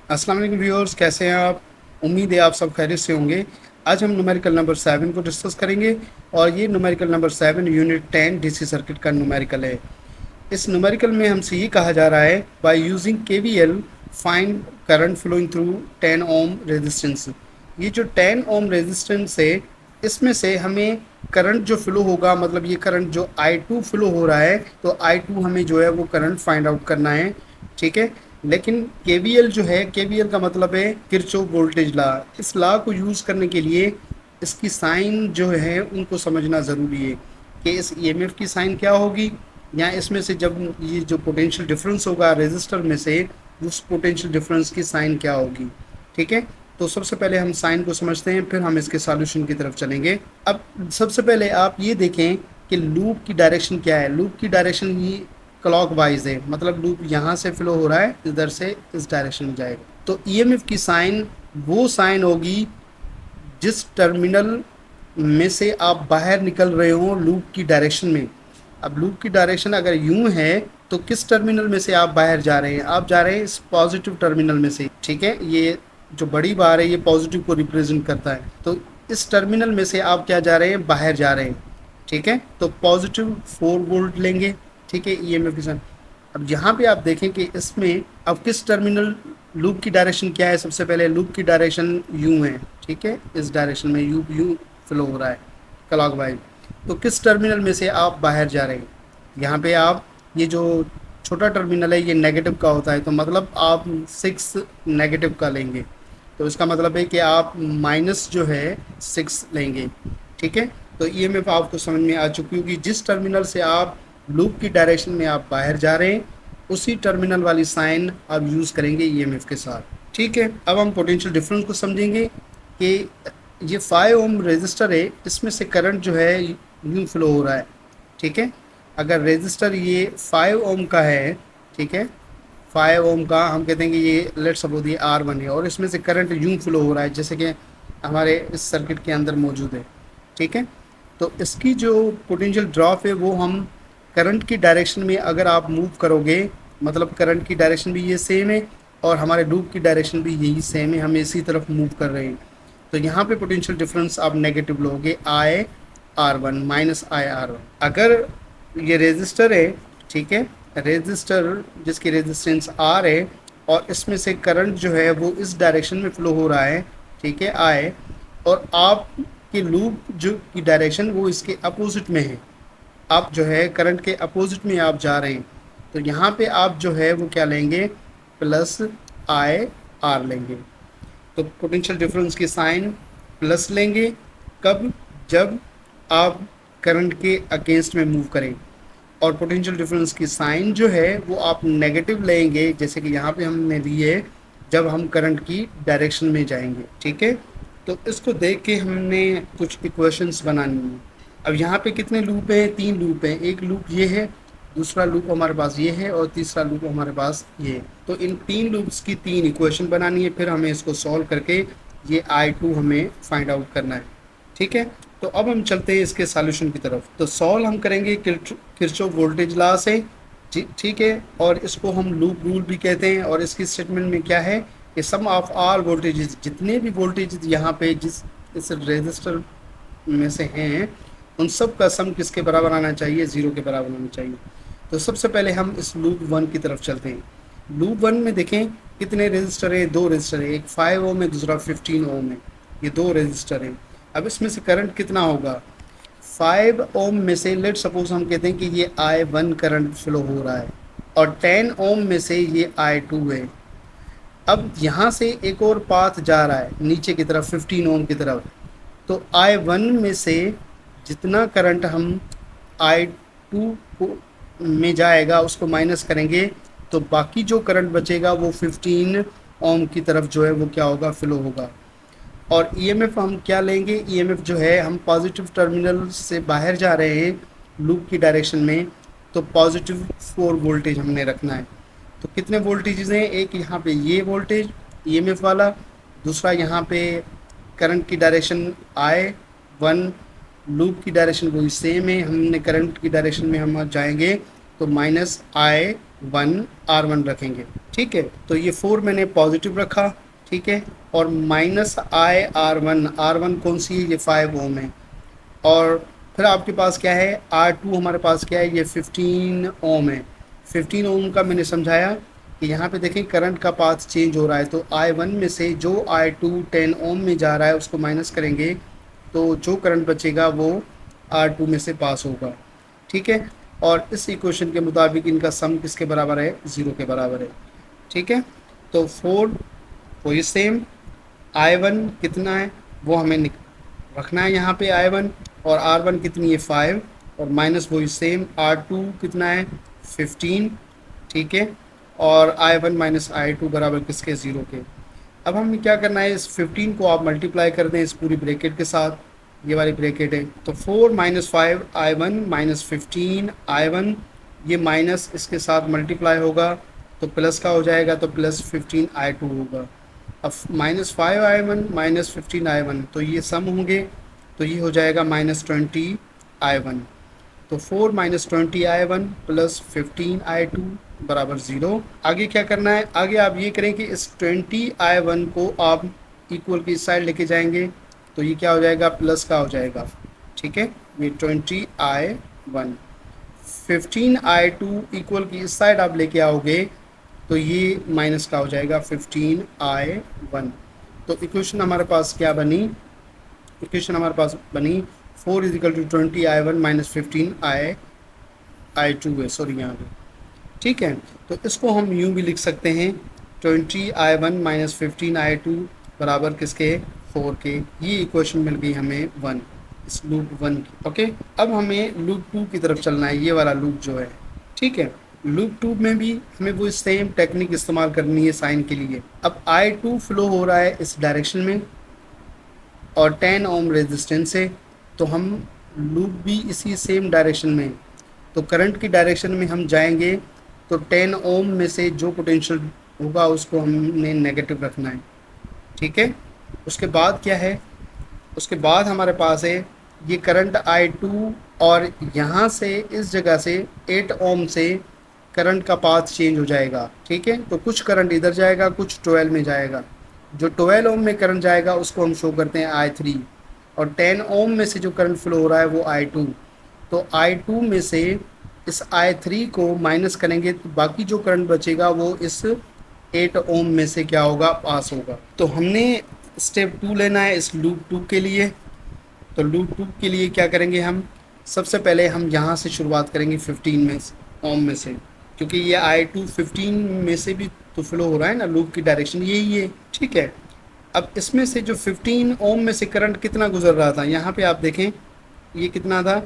अस्सलाम वालेकुम व्यूअर्स, कैसे हैं आप? उम्मीद है आप सब खैरियत से होंगे। आज हम न्यूमेरिकल नंबर 7 को डिस्कस करेंगे और ये numerical number 7 unit 10 DC circuit का न्यूमेरिकल है। इस न्यूमेरिकल में हमसे ये कहा जा रहा है by using KVL find current flowing through 10 ohm resistance. ये जो 10 ओम रेजिस्टेंस है, इसमें से हमें करंट जो फ्लो होगा, मतलब ये करंट जो I2 फ्लो हो रहा है, तो I2 हमें जो है वो करंट फाइंड आउट करना है। ठीक है, लेकिन केवीएल जो है, केवीएल का मतलब है किरचॉफ वोल्टेज लॉ। इस लॉ को यूज़ करने के लिए इसकी साइन जो है उनको समझना ज़रूरी है कि इस ईएमएफ की साइन क्या होगी, या इसमें से जब ये जो पोटेंशियल डिफरेंस होगा रेजिस्टर में से, उस पोटेंशियल डिफरेंस की साइन क्या होगी। ठीक है, तो सबसे पहले हम साइन को समझते हैं, फिर हम इसके सॉल्यूशन की तरफ चलेंगे। अब सबसे पहले आप ये देखें कि लूप की डायरेक्शन क्या है। लूप की डायरेक्शन ही क्लॉक वाइज है, मतलब लूप यहाँ से फ्लो हो रहा है, इधर से इस डायरेक्शन में जाएगा। तो ईएमएफ की साइन वो साइन होगी जिस टर्मिनल में से आप बाहर निकल रहे हो लूप की डायरेक्शन में। अब लूप की डायरेक्शन अगर यूं है, तो किस टर्मिनल में से आप बाहर जा रहे हैं? आप जा रहे हैं इस पॉजिटिव टर्मिनल में से। ठीक है, ये जो बड़ी बार है ये पॉजिटिव को रिप्रेजेंट करता है, तो इस टर्मिनल में से आप क्या जा रहे हैं? बाहर जा रहे हैं। ठीक है, तो पॉजिटिव 4 वोल्ट लेंगे। ठीक है, ईएमएफ की साइन। अब यहाँ पे आप देखें कि इसमें अब किस टर्मिनल, लूप की डायरेक्शन क्या है? सबसे पहले लूप की डायरेक्शन यू है। ठीक है, इस डायरेक्शन में यू यू फ्लो हो रहा है क्लॉक वाइज। तो किस टर्मिनल में से आप बाहर जा रहे हैं? यहाँ पे आप, ये जो छोटा टर्मिनल है ये नेगेटिव का होता है, तो मतलब आप 6 नेगेटिव का लेंगे। तो इसका मतलब है कि आप माइनस जो है 6 लेंगे। ठीक है, तो ईएमएफ आपको समझ में आ चुकी होगी। जिस टर्मिनल से आप लूप की डायरेक्शन में आप बाहर जा रहे हैं, उसी टर्मिनल वाली साइन आप यूज़ करेंगे ईएमएफ के साथ। ठीक है, अब हम पोटेंशियल डिफरेंस को समझेंगे कि ये 5 ओम रेजिस्टर है, इसमें से करंट जो है यूँ फ्लो हो रहा है। ठीक है, अगर रेजिस्टर ये 5 ओम का है, ठीक है, 5 ओम का, हम कहते हैं कि ये लेट सपोज ये R1 है और इसमें से करंट यूँ फ्लो हो रहा है जैसे कि हमारे इस सर्किट के अंदर मौजूद है। ठीक है, तो इसकी जो पोटेंशियल ड्रॉप है वो हम करंट की डायरेक्शन में अगर आप मूव करोगे, मतलब करंट की डायरेक्शन भी ये सेम है और हमारे लूप की डायरेक्शन भी यही सेम है, हम इसी तरफ मूव कर रहे हैं, तो यहाँ पे पोटेंशियल डिफरेंस आप नेगेटिव लोगे, I R1 minus I R1। अगर ये रेजिस्टर है, ठीक है, रेजिस्टर जिसकी रेजिस्टेंस R है और इसमें से करंट जो है वो इस डायरेक्शन में फ्लो हो रहा है, ठीक है, I, और आपकी लूप जो की डायरेक्शन वो इसके अपोजिट में है, आप जो है करंट के अपोजिट में आप जा रहे हैं, तो यहाँ पे आप जो है वो क्या लेंगे? प्लस I R लेंगे। तो पोटेंशियल डिफरेंस की साइन प्लस लेंगे कब? जब आप करंट के अगेंस्ट में मूव करें। और पोटेंशियल डिफरेंस की साइन जो है वो आप नेगेटिव लेंगे, जैसे कि यहाँ पे हमने ली है, जब हम करंट की डायरेक्शन में जाएंगे। ठीक है, तो इसको देख के हमने कुछ इक्वेशंस बनानी है। अब यहाँ पे कितने लूप हैं? 3 लूप हैं। एक लूप ये है, दूसरा लूप हमारे पास ये है और तीसरा लूप हमारे पास ये है। तो इन 3 लूप्स की 3 इक्वेशन बनानी है, फिर हमें इसको सॉल्व करके ये I2 हमें फाइंड आउट करना है। ठीक है, तो अब हम चलते हैं इसके सॉल्यूशन की तरफ। तो सॉल्व हम करेंगे किरचॉफ वोल्टेज लॉ से। ठीक है, और इसको हम लूप रूल भी कहते हैं। और इसकी स्टेटमेंट में क्या है कि सम ऑफ ऑल वोल्टेजेस, जितने भी वोल्टेज यहाँ पे जिस इस रेजिस्टर में से हैं, उन सब का सम किसके बराबर आना चाहिए? 0 के बराबर आना चाहिए। तो सबसे पहले हम इस लूप 1 की तरफ चलते हैं। लूप 1 में देखें कितने रेजिस्टर है? 2 रेजिस्टर है, एक 5 ओम है, दूसरा 15 ओम है। ये 2 रेजिस्टर हैं। अब इसमें से करंट कितना होगा? 5 ओम में से लेट सपोज हम कहते हैं कि ये I1 करंट फ्लो हो रहा है और 10 ओम में से ये I2 है। अब यहाँ से एक और पाथ जा रहा है नीचे की तरफ 15 ओम की तरफ, तो I1 में से जितना करंट हम I2 को में जाएगा उसको माइनस करेंगे, तो बाकी जो करंट बचेगा वो 15 ओम की तरफ जो है वो क्या होगा? फ्लो होगा। और ईएमएफ हम क्या लेंगे? ईएमएफ जो है, हम पॉजिटिव टर्मिनल से बाहर जा रहे हैं लूप की डायरेक्शन में, तो पॉजिटिव 4 वोल्टेज हमने रखना है। तो कितने वोल्टेजेस हैं? एक यहाँ पे ये वोल्टेज ईएमएफ वाला, दूसरा यहाँ पे करंट की डायरेक्शन I1, लूप की डायरेक्शन वही सेम है, हमने करंट की डायरेक्शन में हम जाएंगे तो माइनस R1 रखेंगे। ठीक है, तो ये 4 मैंने पॉजिटिव रखा। ठीक है, और माइनस आई R1 कौन सी है, ये 5 ओम है। और फिर आपके पास क्या है, R2 हमारे पास क्या है, ये 15 ओम है। 15 ओम का मैंने समझाया कि यहाँ पे देखें करंट का पाथ चेंज हो रहा है, तो I1 में से जो I2 10 ओम में जा रहा है उसको माइनस करेंगे तो जो करंट बचेगा वो R2 में से पास होगा। ठीक है, और इस इक्वेशन के मुताबिक इनका सम किसके बराबर है, 0 के बराबर है। ठीक है, तो 4 वही सेम, I1 कितना है वो हमें रखना है यहाँ पे I1, और R1 कितनी है 5, और माइनस वही सेम R2 कितना है 15। ठीक है, और I1 माइनस I2 बराबर किसके, 0 के। अब हमें क्या करना है, इस 15 को आप मल्टीप्लाई कर दें इस पूरी ब्रैकेट के साथ, ये वाली ब्रैकेट है, तो 4 माइनस 5 I1 माइनस 15 I1, ये माइनस इसके साथ मल्टीप्लाई होगा तो प्लस का हो जाएगा, तो प्लस 15 I2 होगा। अब माइनस 5 I1 माइनस 15 I1, तो ये सम होंगे, तो ये हो जाएगा माइनस 20 I1। तो 4 माइनस 20 I1 प्लस 15 I2 बराबर 0। आगे क्या करना है, आगे आप ये करें कि इस 20 I1 को आप इक्वल की साइड लेके जाएंगे, तो ये क्या हो जाएगा, प्लस का हो जाएगा। ठीक है, ये 20 I1, 15 I2 इक्वल की इस साइड आप लेके आओगे तो ये माइनस का हो जाएगा 15 I1। तो इक्वेशन हमारे पास क्या बनी, इक्वेशन हमारे पास बनी 4 is equal to 20 I1 minus 15 I2 है, सॉरी यहाँ पे। ठीक है, तो इसको हम यूँ भी लिख सकते हैं 20 I1 माइनस 15 I2 बराबर किसके, 4 के। ये इक्वेशन मिल गई हमें 1, इस लूप 1 की। ओके, अब हमें लूप 2 की तरफ चलना है, ये वाला लूप जो है। ठीक है, लूप 2 में भी हमें वो सेम टेक्निक इस्तेमाल करनी है साइन के लिए। अब I2 फ्लो हो रहा है इस डायरेक्शन में और 10 ओम रेजिस्टेंस है, तो हम लूप भी इसी सेम डायरेक्शन में, तो करंट की डायरेक्शन में हम जाएंगे तो 10 ओम में से जो पोटेंशियल होगा उसको हमने नेगेटिव रखना है। ठीक है, उसके बाद क्या है, उसके बाद हमारे पास है ये करंट I2, और यहाँ से इस जगह से 8 ओम से करंट का पाथ चेंज हो जाएगा। ठीक है, तो कुछ करंट इधर जाएगा, कुछ 12 में जाएगा। जो 12 ओम में करंट जाएगा उसको हम शो करते हैं I3, और 10 ओम में से जो करंट फ्लो हो रहा है वो I2। तो I2 में से इस I3 को माइनस करेंगे तो बाकी जो करंट बचेगा वो इस 8 ओम में से क्या होगा, पास होगा। तो हमने स्टेप 2 लेना है इस लूप 2 के लिए। तो लूप 2 के लिए क्या करेंगे, हम सबसे पहले हम यहाँ से शुरुआत करेंगे 15 में ओम में से, क्योंकि ये I2 15 में से भी तो फ्लो हो रहा है ना, लूप की डायरेक्शन यही है। ठीक है, अब इसमें से जो 15 ओम में से करंट कितना गुजर रहा था, यहाँ पे आप देखें ये कितना था,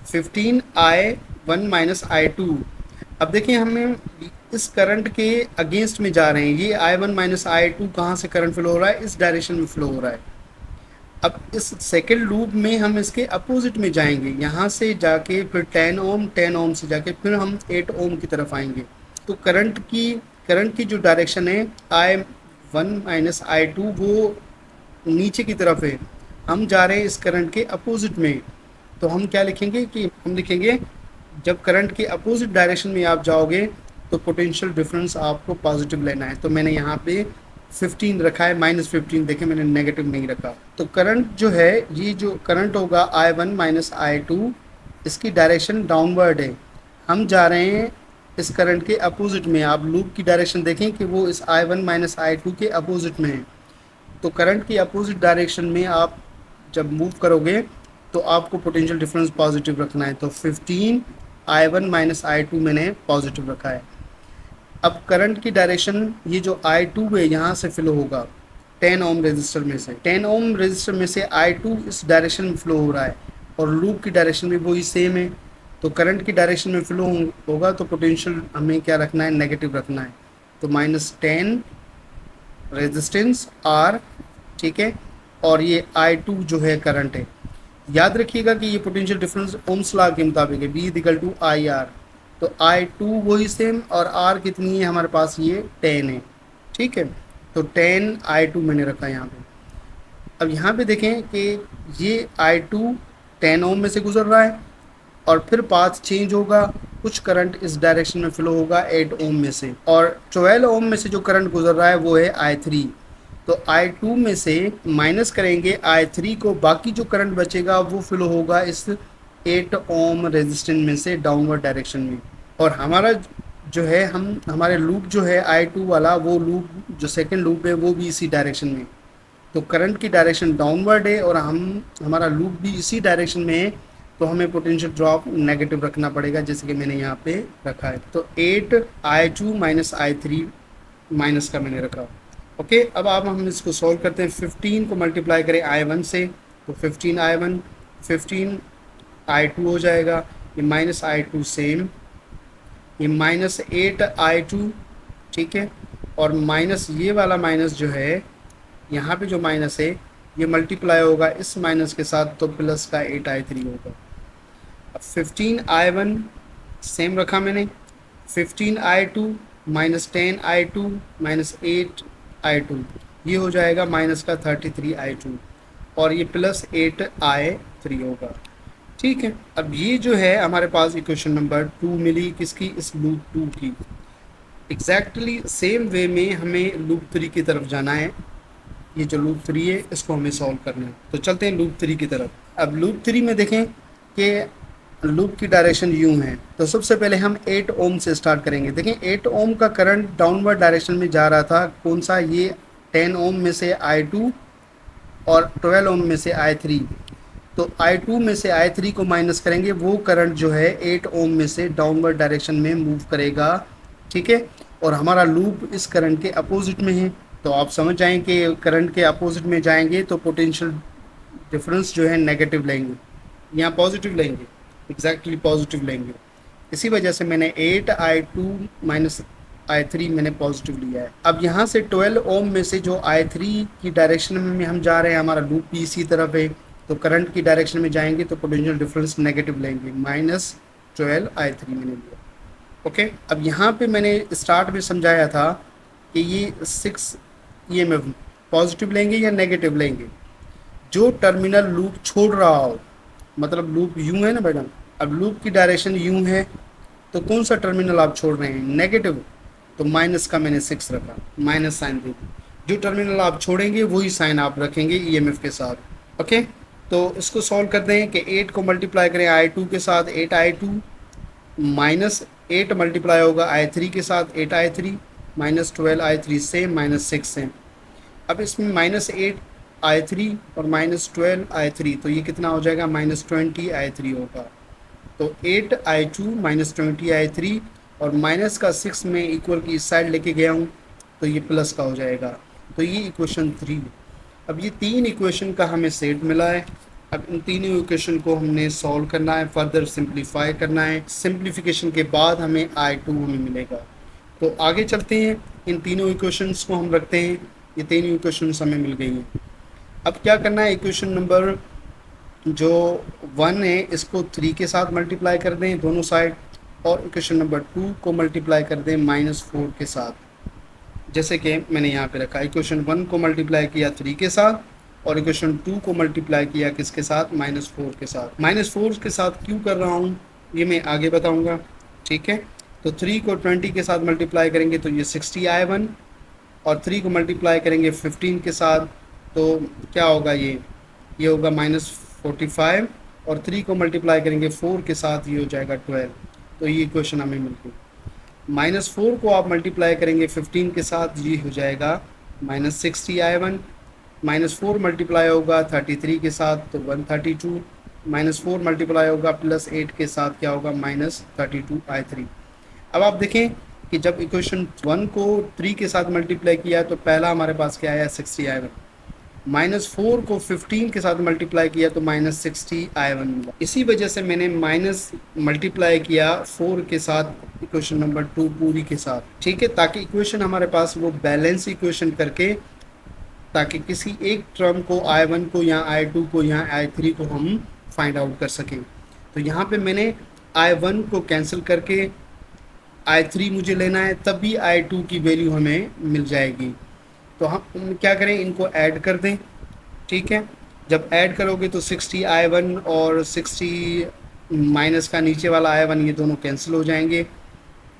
15 I1 माइनस I2। अब देखिए हमें इस करंट के अगेंस्ट में जा रहे हैं, ये I1 माइनस I2 कहाँ से करंट फ्लो हो रहा है, इस डायरेक्शन में फ्लो हो रहा है। अब इस सेकेंड लूप में हम इसके अपोजिट में जाएंगे, यहाँ से जाके फिर 10 ओम से जाके फिर हम 8 ओम की तरफ आएंगे। तो करंट की जो डायरेक्शन है I1 माइनस I2 वो नीचे की तरफ है, हम जा रहे हैं इस करंट के अपोजिट में। तो हम क्या लिखेंगे कि हम लिखेंगे जब करंट के अपोजिट डायरेक्शन में आप जाओगे तो पोटेंशियल डिफरेंस आपको पॉजिटिव लेना है। तो मैंने यहाँ पे 15 रखा है, माइनस 15 देखें मैंने नेगेटिव नहीं रखा। तो करंट जो है, ये जो करंट होगा I1 माइनस I2, इसकी डायरेक्शन डाउनवर्ड है, हम जा रहे हैं इस करंट के अपोजिट में। आप लूप की डायरेक्शन देखें कि वो इस I1 माइनस I2 के अपोजिट में है। तो करंट की अपोजिट डायरेक्शन में आप जब मूव करोगे तो आपको पोटेंशियल डिफरेंस पॉजिटिव रखना है। तो 15 I1 माइनस I2 मैंने पॉजिटिव रखा है। अब करंट की डायरेक्शन ये जो I2 है यहाँ से फ्लो होगा 10 ओम रेजिस्टर में से, 10 ओम रेजिस्टर में से I2 इस डायरेक्शन में फ्लो हो रहा है, और लूप की डायरेक्शन भी वही सेम है। तो करंट की डायरेक्शन में फ्लो होगा तो पोटेंशियल हमें क्या रखना है, नेगेटिव रखना है। तो -10 रेजिस्टेंस R, ठीक है, और ये I2 जो है करंट है। याद रखिएगा कि ये पोटेंशियल डिफरेंस ओम्स लॉ के मुताबिक है, B इक्वल टू IR। तो I2 वही सेम, और R कितनी है हमारे पास, ये 10 है। ठीक है, तो 10 I2 मैंने रखा यहाँ पे। अब यहाँ पे देखें कि ये I2 10 ओम में से गुजर रहा है और फिर पाथ चेंज होगा, कुछ करंट इस डायरेक्शन में फ्लो होगा 8 ओम में से, और 12 ओम में से जो करंट गुजर रहा है वो है I3। तो I2 में से माइनस करेंगे I3 को, बाकी जो करंट बचेगा वो फ्लो होगा इस 8 ओम रेजिस्टेंस में से डाउनवर्ड डायरेक्शन में। और हमारा जो है हमारे लूप जो है I2 वाला, वो लूप जो सेकंड लूप है वो भी इसी डायरेक्शन में। तो करंट की डायरेक्शन डाउनवर्ड है और हमारा लूप भी इसी डायरेक्शन में है, तो हमें पोटेंशियल ड्रॉप नेगेटिव रखना पड़ेगा, जैसे कि मैंने यहाँ पे रखा है। तो 8I2 माइनस I3 माइनस का मैंने रखा। ओके, अब आप हम इसको सॉल्व करते हैं। 15 को मल्टीप्लाई करें I1 से, तो 15I1 15I2 हो जाएगा, ये माइनस I2 सेम, ये माइनस 8I2, ठीक है, और माइनस ये वाला माइनस जो है यहाँ पे जो माइनस है ये मल्टीप्लाई होगा इस माइनस के साथ, तो प्लस का 8I3 होगा। अब 15I1 सेम रखा मैंने, 15I2 minus 10I2 minus 8I2, ये हो जाएगा माइनस का 33I2, और ये प्लस 8I3 होगा। ठीक है, अब ये जो है हमारे पास इक्वेशन नंबर 2 मिली, किसकी? इस लूप 2 की। एग्जैक्टली सेम वे में हमें लूप 3 की तरफ जाना है। ये जो लूप 3 है इसको हमें सॉल्व करना है, तो चलते हैं लूप 3 की तरफ। अब लूप 3 में देखें कि लूप की डायरेक्शन यूं है, तो सबसे पहले हम 8 ओम से स्टार्ट करेंगे। देखें 8 ओम का करंट डाउनवर्ड डायरेक्शन में जा रहा था, कौन सा? ये 10 ओम में से I2 और 12 ओम में से I3। तो I2 में से I3 को माइनस करेंगे, वो करंट जो है 8 ओम में से डाउनवर्ड डायरेक्शन में मूव करेगा, ठीक है। और हमारा लूप इस करंट के अपोजिट में है, तो आप समझ जाएं कि करंट के अपोजिट में जाएंगे तो पोटेंशियल डिफरेंस जो है नेगेटिव लेंगे, यहाँ पॉजिटिव लेंगे, एग्जैक्टली पॉजिटिव लेंगे। इसी वजह से मैंने 8I2 माइनस I3 मैंने पॉजिटिव लिया है। अब यहाँ से 12 ओम में से जो I3 की डायरेक्शन में हम जा रहे हैं, हमारा लूप भी इसी तरफ है, तो करंट की डायरेक्शन में जाएंगे तो पोटेंशियल डिफरेंस नेगेटिव लेंगे, माइनस 12I3 मैंने लिया। ओके, अब यहाँ पे मैंने स्टार्ट में समझाया था कि ये 6 EMF पॉजिटिव लेंगे या नेगेटिव लेंगे, जो टर्मिनल लूप छोड़ रहा हो। मतलब लूप यूं है ना मैडम, अब लूप की डायरेक्शन यूं है, तो कौन सा टर्मिनल आप छोड़ रहे हैं? नेगेटिव, तो माइनस का मैंने 6 रखा, माइनस साइन दे दी। जो टर्मिनल आप छोड़ेंगे वही साइन आप रखेंगे EMF के साथ। ओके, तो इसको सॉल्व करते हैं कि 8 को मल्टीप्लाई करें I2 के साथ, 8I2 माइनस 8 मल्टीप्लाई होगा I3 के साथ, 8I3 माइनस 12I3 से माइनस 6 से। अब इसमें माइनस 8I3 और माइनस 12I3, तो ये कितना हो जाएगा? माइनस 20I3 होगा। तो 8I2 माइनस 20I3 और माइनस का 6 में इक्वल की इस साइड लेके गया हूँ, तो ये प्लस का हो जाएगा। तो ये इक्वेशन 3। अब ये 3 इक्वेशन का हमें सेट मिला है। अब इन तीनों इक्वेशन को हमने सॉल्व करना है, फर्दर सिंप्लीफाई करना है। सिंप्लीफिकेशन के बाद हमें I2 हमें मिलेगा। तो आगे चलते हैं, इन तीनों इक्वेशंस को हम रखते हैं। ये तीनों इक्वेशंस हमें मिल गई हैं। अब क्या करना है? इक्वेशन नंबर जो 1 है इसको 3 के साथ मल्टीप्लाई कर दें दोनों साइड, और इक्वेशन नंबर 2 को मल्टीप्लाई कर दें -4 के साथ, जैसे कि मैंने यहाँ पे रखा। इक्वेशन 1 को मल्टीप्लाई किया 3 के साथ, और इक्वेशन 2 को मल्टीप्लाई किया किसके साथ? -4 के साथ। -4 के साथ क्यों कर रहा हूँ ये मैं आगे बताऊँगा, ठीक है। तो 3 को 20 के साथ मल्टीप्लाई करेंगे तो ये 60I1, और 3 को मल्टीप्लाई करेंगे 15 के साथ तो क्या होगा? ये होगा -45, और 3 को मल्टीप्लाई करेंगे 4 के साथ, ये हो जाएगा 12। तो ये इक्वेशन हमें मिल गई। -4 को आप मल्टीप्लाई करेंगे 15 के साथ, ये हो जाएगा -60I1, -4 मल्टीप्लाई होगा 33 के साथ तो 132, -4 मल्टीप्लाई होगा +8 के साथ क्या होगा? -32I3। अब आप देखें कि जब इक्वेशन 1 को 3 के साथ मल्टीप्लाई किया तो पहला हमारे पास क्या आया? 60I1। -4 को 15 के साथ मल्टीप्लाई किया तो -60I1 मिला। इसी वजह से मैंने माइनस मल्टीप्लाई किया 4 के साथ इक्वेशन नंबर 2 पूरी के साथ, ठीक है, ताकि इक्वेशन हमारे पास वो बैलेंस इक्वेशन करके, ताकि किसी एक टर्म को I1 को या I2 को या I3 को हम फाइंड आउट कर सकें। तो यहाँ पे मैंने I1 को कैंसिल करके I3 मुझे लेना है, तब भी I2 की वैल्यू हमें मिल जाएगी। तो हम क्या करें? इनको ऐड कर दें, ठीक है। जब ऐड करोगे तो 60I1 और 60 माइनस का नीचे वाला आया 1, ये दोनों कैंसिल हो जाएंगे।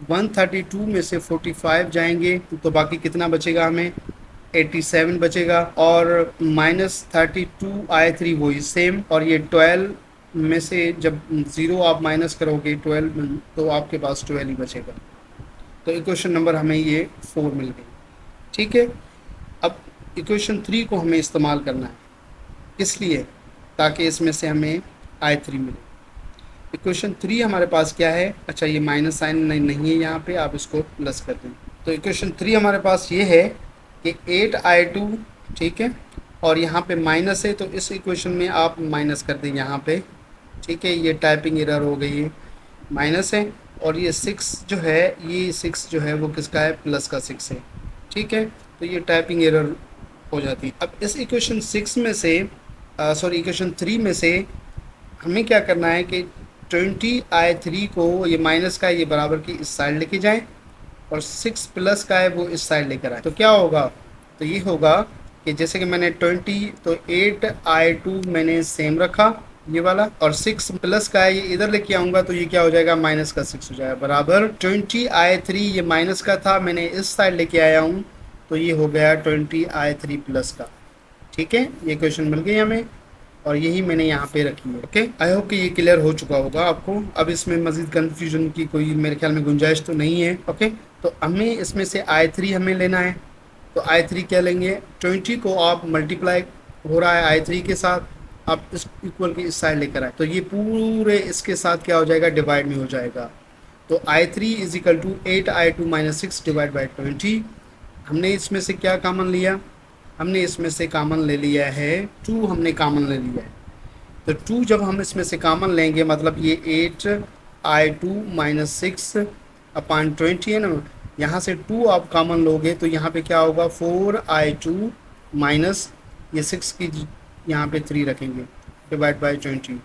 132 में से 45 जाएंगे तो बाकी कितना बचेगा हमें, 87 बचेगा। और -32 आए 3 वही सेम, और ये 12 में से जब 0 आप माइनस करोगे 12 तो आपके पास 12 ही बचेगा। तो इक्वेशन नंबर हमें ये 4 मिल गई। ठीक है, अब इक्वेशन 3 को हमें इस्तेमाल करना है, इसलिए ताकि इसमें से हमें I3 मिले। इक्वेशन 3 हमारे पास क्या है, अच्छा ये माइनस साइन नहीं है यहाँ पे, आप इसको प्लस कर दें। तो इक्वेशन 3 हमारे पास ये है कि 8I2, ठीक है, और यहाँ पे माइनस है तो इस इक्वेशन में आप माइनस कर दें यहाँ पे। ठीक है, ये टाइपिंग एरर हो गई है, माइनस है। और ये 6 जो है, ये 6 जो है वो किसका है, प्लस का 6 है। ठीक है, तो ये टाइपिंग एरर हो जाती है। अब इस इक्वेशन 6 में से सॉरी इक्वेशन 3 में से हमें क्या करना है कि 20I3 को, ये माइनस का है, ये बराबर की इस साइड लेके जाएं, और 6 प्लस का है वो इस साइड लेकर आए। तो क्या होगा, तो ये होगा कि जैसे कि मैंने 20, तो 8I2 मैंने सेम रखा ये वाला, और 6 प्लस का है ये इधर लेके आऊँगा तो ये क्या हो जाएगा, माइनस का 6 हो जाएगा, बराबर 20I3 ये माइनस का था, मैंने इस साइड लेके आया हूँ तो ये हो गया 20I3 प्लस का। ठीक है, ये क्वेश्चन मिल गई हमें, और यही मैंने यहाँ पे रखी है। ओके, आई होप कि ये क्लियर हो चुका होगा आपको। अब इसमें मजीद कंफ्यूजन की कोई मेरे ख्याल में गुंजाइश तो नहीं है। ओके, तो हमें इसमें से I3 हमें लेना है, तो I3 क्या लेंगे, 20 को आप मल्टीप्लाई हो रहा है I3 के साथ, आप इस इक्वल की इस साइड लेकर आए तो ये पूरे इसके साथ क्या हो जाएगा, डिवाइड में हो जाएगा। तो I3 is equal to 8I2 minus 6 divide by 20। हमने इसमें से क्या कॉमन लिया, हमने इसमें से कॉमन ले लिया है 2, हमने कॉमन ले लिया है। तो 2 जब हम इसमें से कॉमन लेंगे मतलब ये 8I2 माइनस 6 अपॉन 20 है ना, यहाँ से 2 आप कॉमन लोगे तो यहाँ पे क्या होगा, 4I2 माइनस ये 6 की यहाँ पे 3 रखेंगे डिवाइड बाई 20।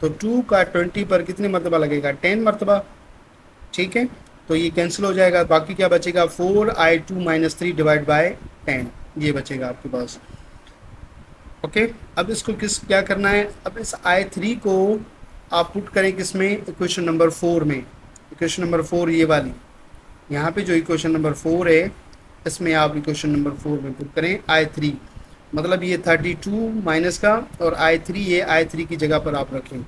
तो 2 का 20 पर कितनी मरतबा लगेगा, 10 मरतबा। ठीक है, तो ये कैंसिल हो जाएगा, बाकी क्या बचेगा, 4I2 माइनस 3 डिवाइड बाई 10, ये बचेगा आपके पास। ओके, अब इसको क्या करना है, अब इस I3 को आप पुट करें किस में, इक्वेशन नंबर 4 में। इक्वेशन नंबर 4 ये वाली, यहाँ पे जो इक्वेशन नंबर 4 है इसमें आप इक्वेशन नंबर 4 में पुट करें I3, मतलब ये 32 माइनस का, और I3 ये I3 की जगह पर आप रखें।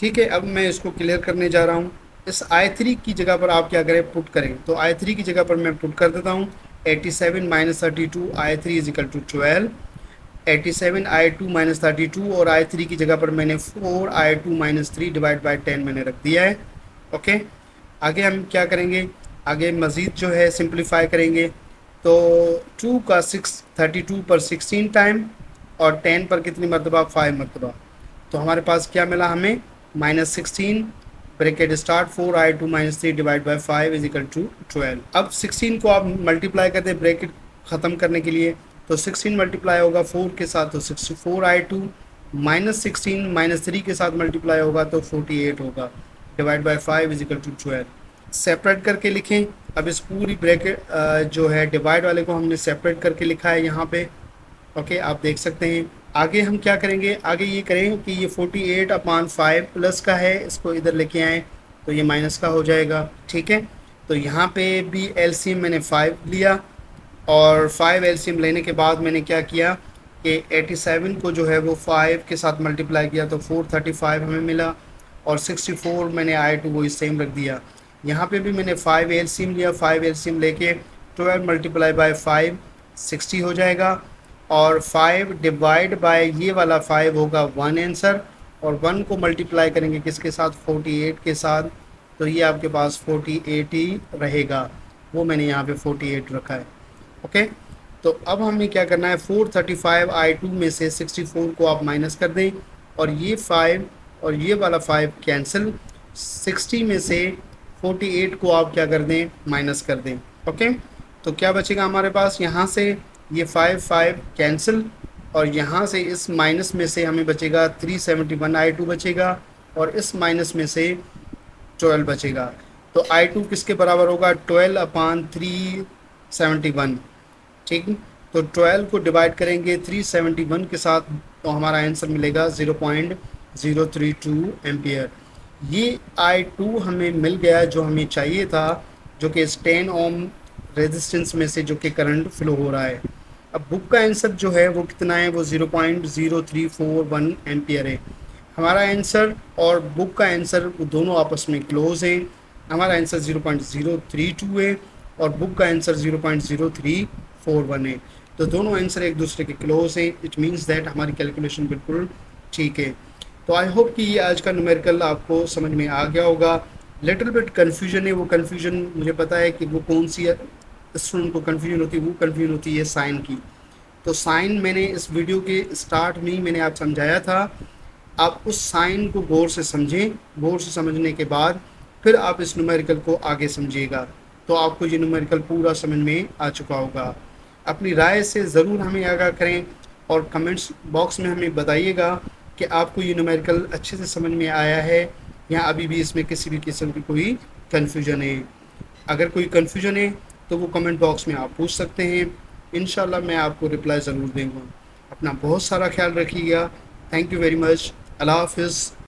ठीक है, अब मैं इसको क्लियर करने जा रहा हूँ। इस I3 की जगह पर आप क्या करें, पुट करें। तो I3 की जगह पर मैं पुट कर देता हूँ 87 minus 32 I3 is equal to 12। 87 I2 minus 32 और I3 की जगह पर मैंने 4I2 माइनस 3 डिवाइड बाई 10 मैंने रख दिया है। ओके, आगे हम क्या करेंगे, आगे मज़ीद जो है सिंप्लीफाई करेंगे। तो 2 का 32 पर 16 टाइम, और 10 पर कितनी मरतबा, 5 मरतबा। तो हमारे पास क्या मिला हमें, -16 bracket start 4I2 minus 3 divide by 5 is equal to 12। अब 16 को आप मल्टीप्लाई करते हैं ब्रैकेट ख़त्म करने के लिए, तो 16 मल्टीप्लाई होगा 4 के साथ तो 64I2 माइनस 16 माइनस 3 के साथ मल्टीप्लाई होगा तो 48 होगा divide by 5 is equal to 12। Separate करके लिखें। अब इस पूरी ब्रैकेट जो है डिवाइड वाले को हमने सेपरेट करके लिखा है यहाँ पे। ओके, आप देख सकते हैं। आगे हम क्या करेंगे, आगे ये करें कि ये 48 अपॉन 5 प्लस का है, इसको इधर लेके आएँ तो ये माइनस का हो जाएगा। ठीक है, तो यहाँ पे भी एलसीएम मैंने 5 लिया, और 5 एलसीएम लेने के बाद मैंने क्या किया कि 87 को जो है वो 5 के साथ मल्टीप्लाई किया तो 435 हमें मिला, और 64 मैंने I2 वो सेम रख दिया। यहाँ पे भी मैंने 5 एलसीएम लिया, 5 एलसीएम लेके 12 मल्टीप्लाई बाय 5 60 हो जाएगा, और 5 डिवाइड बाय ये वाला 5 होगा 1 आंसर, और 1 को मल्टीप्लाई करेंगे किसके साथ, 48 के साथ, तो ये आपके पास 48 ही रहेगा। वो मैंने यहाँ पे 48 रखा है। ओके, तो अब हमें क्या करना है, 435 I2 में से 64 को आप माइनस कर दें, और ये 5 और ये वाला 5 कैंसिल, 60 में से 48 को आप क्या कर दें, माइनस कर दें। ओके, तो क्या बचेगा हमारे पास, यहाँ से ये 5 कैंसिल, और यहाँ से इस माइनस में से हमें बचेगा 371 I2 बचेगा, और इस माइनस में से 12 बचेगा। तो I2 किसके बराबर होगा, 12 अपॉन 371। ठीक, तो 12 को डिवाइड करेंगे 371 के साथ तो हमारा आंसर मिलेगा 0.5 032 एम्पियर। ये I2 हमें मिल गया जो हमें चाहिए था, जो कि इस 10 ओम रेजिस्टेंस में से जो कि करंट फ्लो हो रहा है। अब बुक का आंसर जो है वो कितना है, वो 0.0341 एम्पियर है। हमारा आंसर और बुक का आंसर वो दोनों आपस में क्लोज हैं। हमारा आंसर 0.032 है और बुक का आंसर 0.0341 है। तो दोनों आंसर एक दूसरे के क्लोज हैं। इट मीन्स दैट हमारी कैलकुलेशन बिल्कुल ठीक है। तो आई होप कि ये आज का न्यूमेरिकल आपको समझ में आ गया होगा। लिटिल बिट कन्फ्यूजन है, वो कन्फ्यूजन मुझे पता है कि वो कौन सी स्टूडेंट को कन्फ्यूजन होती है, वो कन्फ्यूजन होती है साइन की। तो साइन मैंने इस वीडियो के स्टार्ट में ही मैंने आप समझाया था। आप उस साइन को गौर से समझें, गौर से समझने के बाद फिर आप इस न्यूमेरिकल को आगे समझिएगा, तो आपको ये न्यूमेरिकल पूरा समझ में आ चुका होगा। अपनी राय से ज़रूर हमें आगाह करें और कमेंट्स बॉक्स में हमें बताइएगा कि आपको ये न्यूमेरिकल अच्छे से समझ में आया है या अभी भी इसमें किसी भी किस्म की कोई कन्फ्यूजन है। अगर कोई कन्फ्यूजन है तो वो कमेंट बॉक्स में आप पूछ सकते हैं। इंशाल्लाह मैं आपको रिप्लाई ज़रूर दूँगा। अपना बहुत सारा ख्याल रखिएगा। Thank you very much. अल्लाह हाफ़िज़।